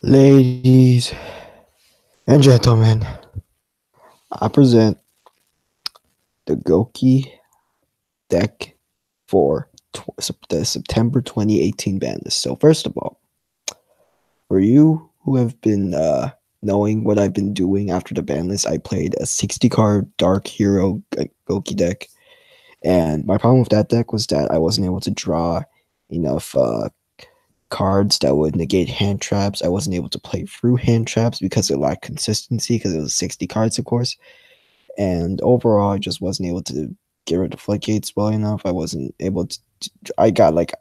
Ladies and gentlemen, I present the Gouki deck for the September 2018 ban list. So first of all, for you who have been knowing what I've been doing after the ban list, I played a 60 card Dark Hero Gouki deck. And my problem with that deck was that I wasn't able to draw enough cards that would negate hand traps. I wasn't able to play through hand traps because it lacked consistency because it was 60 cards, of course. And overall, I just wasn't able to get rid of floodgates well enough. I wasn't able to. I got like,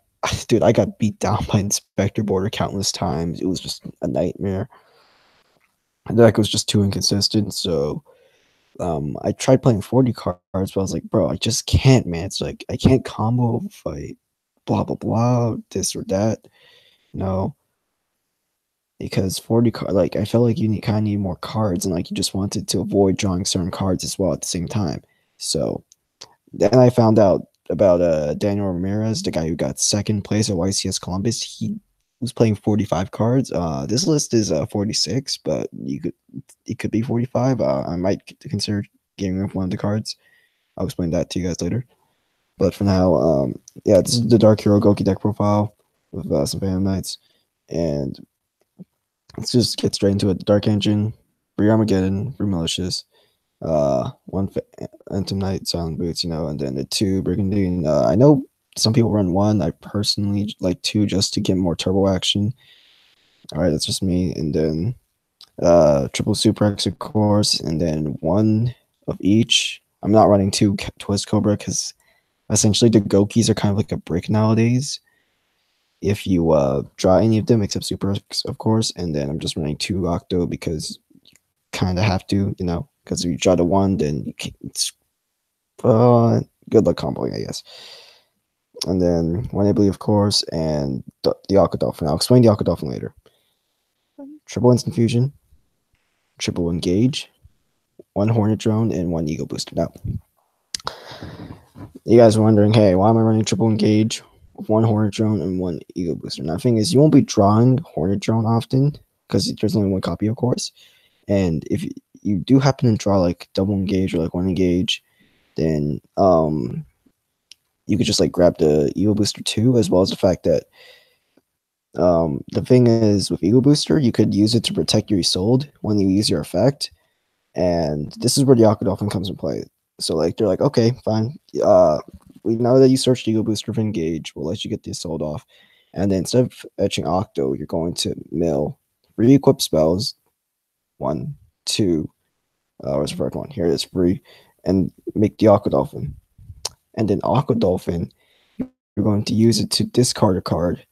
dude, I got beat down by Inspector Border countless times. It was just a nightmare. The deck was just too inconsistent. So I tried playing 40 cards, but I was like, bro, I just can't, man. It's like I can't combo fight, blah blah blah, this or that. No, because 40 card, like I felt like you kind of need more cards, and like you just wanted to avoid drawing certain cards as well at the same time. So then I found out about Daniel Ramirez, the guy who got second place at YCS Columbus. He was playing 45 cards. This list is 46, but it could be 45. I might consider getting rid of one of the cards. I'll explain that to you guys later. But for now, yeah, this is the Dark Hero Gouki deck profile with some Phantom Knights, and let's just get straight into it. Dark Engine, Free Armageddon, Free Malicious, one Phantom Knight, Silent Boots, and then the two Brigandine. I know some people run one. I personally like two just to get more turbo action. All right, that's just me. And then triple Suplex, of course, and then one of each. I'm not running two Twist Cobra because essentially the Gokis are kind of like a brick nowadays. If you draw any of them except Super X, of course, and then I'm just running two Octo because you kind of have to, because if you draw the one, then you can't, it's good luck comboing, I guess. And then one Ability, of course, and the Aqua Dolphin. I'll explain the Aqua Dolphin later. Triple Instant Fusion, triple Engage, one Hornet Drone, and one Ego Booster. Now, you guys are wondering, hey, why am I running triple Engage? One Hornet Drone and one Ego Booster. Now, the thing is, you won't be drawing Hornet Drone often because there's only one copy, of course. And if you do happen to draw like double Engage or like one Engage, then you could just like grab the Ego Booster too, as well as the fact that the thing is with Ego Booster, you could use it to protect your Isolde when you use your effect. And this is where the Aqua Dolphin comes in play. So like they're like, okay, fine. We know that you searched Ego Booster for Engage. We'll let you get the Assault off. And then instead of etching Octo, you're going to mill re-equip spells. 1, 2. Where's the first one? Here it is, free. And make the Aqua Dolphin. And then Aqua Dolphin, you're going to use it to discard a card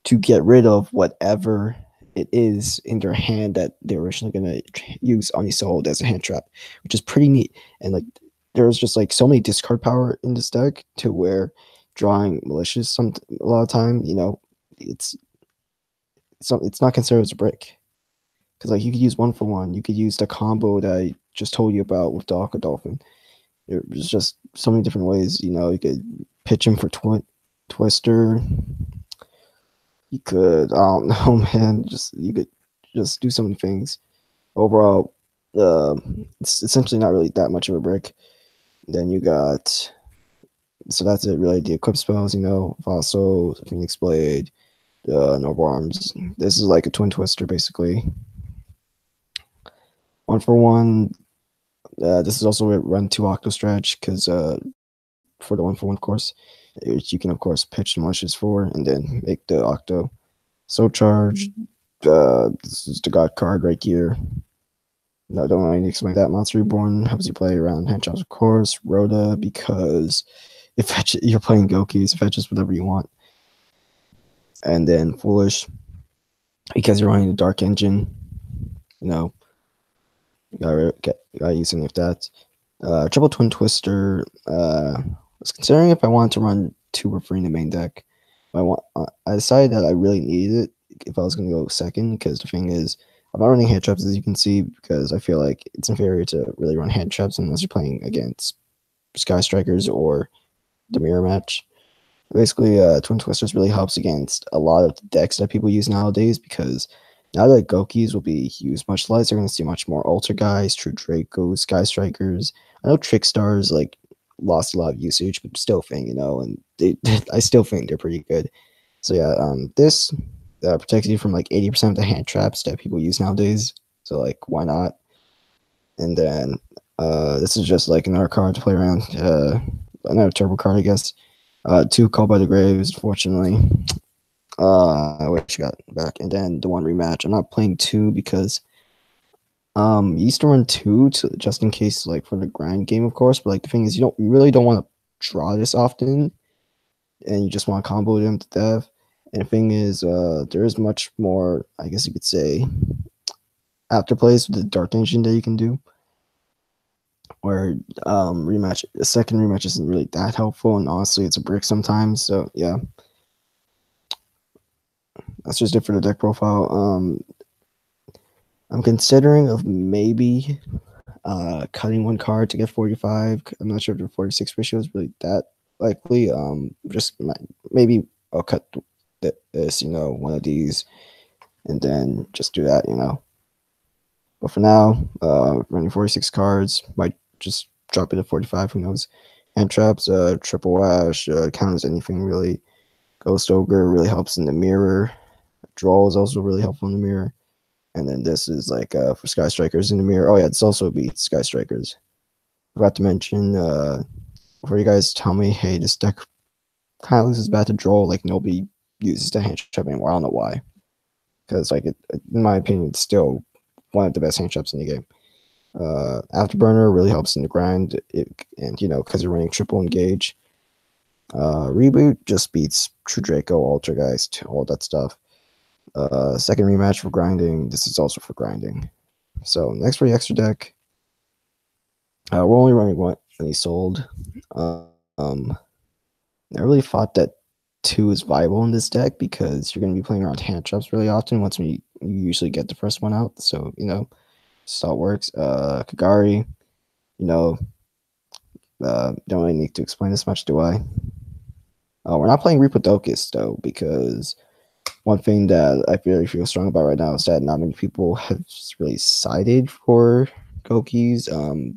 to get rid of whatever it is in their hand that they're originally going to use on Isolde as a hand trap, which is pretty neat. And like there's just like so many discard power in this deck to where drawing Malicious a lot of time, it's not considered as a brick. Because like you could use one for one. You could use the combo that I just told you about with the Aqua Dolphin. There's just so many different ways. You could pitch him for Twister. You could, I don't know, man. You could just do so many things. Overall, it's essentially not really that much of a brick. Then you got, so that's it really. The equip spells, Fossil, Phoenix Blade, Noble Arms. This is like a twin Twister basically. One for one. This is also run 2 Octo Stretch because for the 1 for 1 course, which you can of course pitch the Malicious for and then make the Octo. So charge. This is the God card right here. No, don't really need to explain that. Monster Reborn helps you play around hand traps, of course. Rhoda, because if you're playing Gouki, so fetches whatever you want. And then Foolish, because you're running the Dark Engine. You gotta use something like that. Triple Twin Twister. I was considering if I wanted to run 2 or 3 in the main deck. I decided that I really needed it if I was going to go second, because the thing is, I'm not running hand traps, as you can see, because I feel like it's inferior to really run hand traps unless you're playing against Sky Strikers or the Mirror Match. Basically, Twin Twisters really helps against a lot of the decks that people use nowadays, because Now that Gokis will be used much less, you're going to see much more Alter guys, True Dracos, Sky Strikers. I know Trick Stars like lost a lot of usage, but still thing, and they I still think they're pretty good. So yeah, this protects you from like 80% of the hand traps that people use nowadays. So like, why not? And then this is just like another card to play around. Another turbo card, I guess. Two Called by the Graves, fortunately. I wish I got back. And then the one rematch. I'm not playing two because you used to run two to just in case, like for the grind game, of course. But like the thing is, you really don't want to draw this often, and you just want to combo them to death. And the thing is, there is much more, I guess you could say, afterplays with the Dark Engine that you can do. Where a second rematch isn't really that helpful, and honestly, it's a brick sometimes. So yeah, that's just it for the deck profile. I'm considering of maybe cutting one card to get 45. I'm not sure if the 46 ratio is really that likely. Just maybe I'll cut this, one of these, and then just do that, But for now, running 46 cards, might just drop it to 45. Who knows? Hand traps, triple ash, counters anything really. Ghost ogre really helps in the mirror. Draw is also really helpful in the mirror. And then this is like for Sky Strikers in the mirror. Oh yeah, this also beats Sky Strikers. Forgot to mention before you guys tell me, hey, this deck kind of loses bad to draw. Like nobody uses the hand trap anymore. I don't know why. Because like in my opinion, it's still one of the best hand traps in the game. Afterburner really helps in the grind, and because you're running triple engage. Reboot just beats True Draco, Alter Guys, all that stuff. Second rematch for grinding. This is also for grinding. So next for the extra deck, we're only running one, and he sold. I really thought that two is viable in this deck because you're going to be playing around hand traps really often once you usually get the first one out. So just how it works. Kagari, don't really need to explain this much, do I? We're not playing Reapodocus though, because one thing that I really feel strong about right now is that not many people have really sided for Gokis,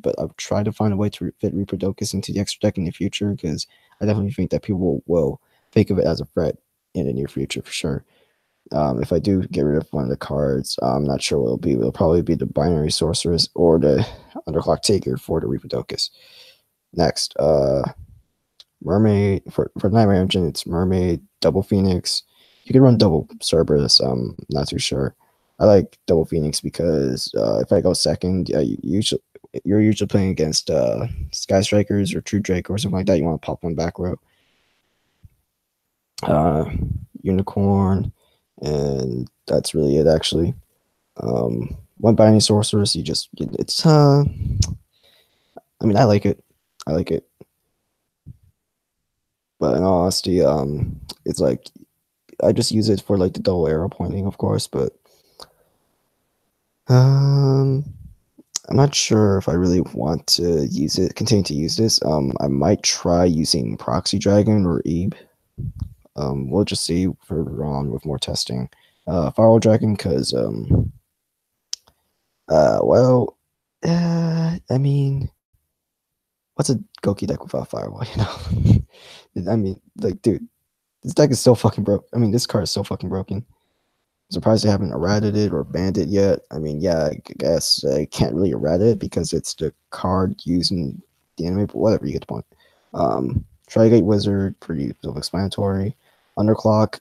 but I've tried to find a way to fit Reapodocus into the extra deck in the future because I definitely think that people will think of it as a threat in the near future for sure. If I do get rid of one of the cards, I'm not sure what it'll be. It'll probably be the Binary Sorceress or the Underclock Taker for the Reapodocus. Next, Mermaid for Nightmare Engine, it's Mermaid, Double Phoenix. You could run Double Cerberus. I'm not too sure. I like Double Phoenix because if I go second, you're usually playing against Sky Strikers or True Drake or something like that. You want to pop one back row. Unicorn, and that's really it actually. One Binding Sorceress, it's I mean, I like it. But in all honesty, it's like I just use it for like the double arrow pointing, of course, but I'm not sure if I really want to continue to use this. I might try using Proxy Dragon or Ebe. We'll just see further on with more testing. Firewall Dragon, because I mean, what's a Gouki deck without Firewall? I mean, like, dude, this deck is so fucking broke. I mean, this card is so fucking broken. I'm surprised they haven't errated it or banned it yet. I mean, yeah, I guess I can't really errata it because it's the card using the anime, but whatever, you get the point. Trigate Wizard, pretty self-explanatory. Underclock.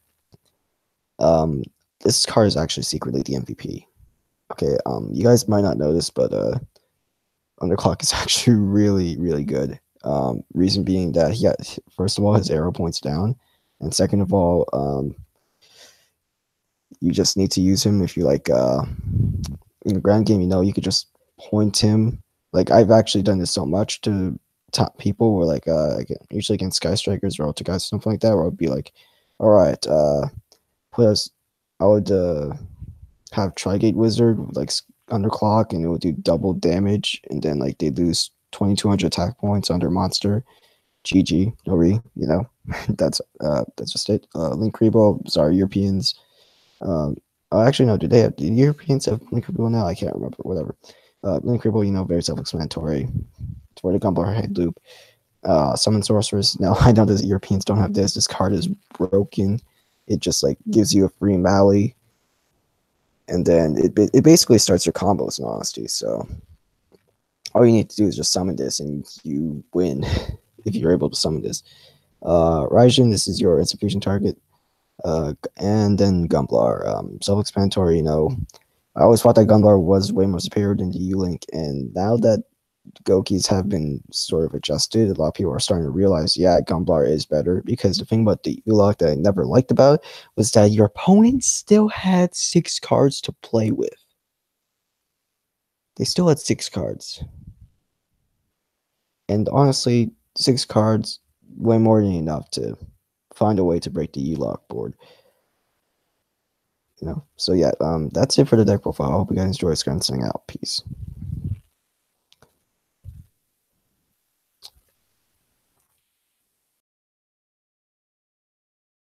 This card is actually secretly the MVP. Okay, you guys might not know this, but Underclock is actually really, really good. Reason being that he got, first of all, his arrow points down, and second of all, you just need to use him if you like in the ground game, you could just point him. Like I've actually done this so much to top people where like usually against Sky Strikers or Alta guys, something like that, where I'd be like, all right, put us I would have Trigate Wizard like underclock and it would do double damage, and then like they lose 2200 attack points under monster. GG, no re, that's just it. Link Rebo, sorry Europeans. Actually, no. Do the Europeans have Link Removal now? I can't remember. Whatever. Link Removal, very self-explanatory. It's for the Gumbler Head Loop. Summon Sorceress. No, I know the Europeans don't have this. This card is broken. It just like gives you a free Mally, and then it basically starts your combos. In honesty, so all you need to do is just summon this, and you win if you're able to summon this. Raijin, this is your execution target. And then Gumblar, self-explanatory. I always thought that Gumblar was way more superior than the U-Link, and now that Gokis have been sort of adjusted, a lot of people are starting to realize, yeah, Gumblar is better, because the thing about the U-Lock that I never liked about it was that your opponent still had 6 cards to play with. They still had 6 cards. And honestly, 6 cards, way more than enough to find a way to break the U-Lock board. So yeah, that's it for the deck profile. I hope you guys enjoy. It's going to out. Peace.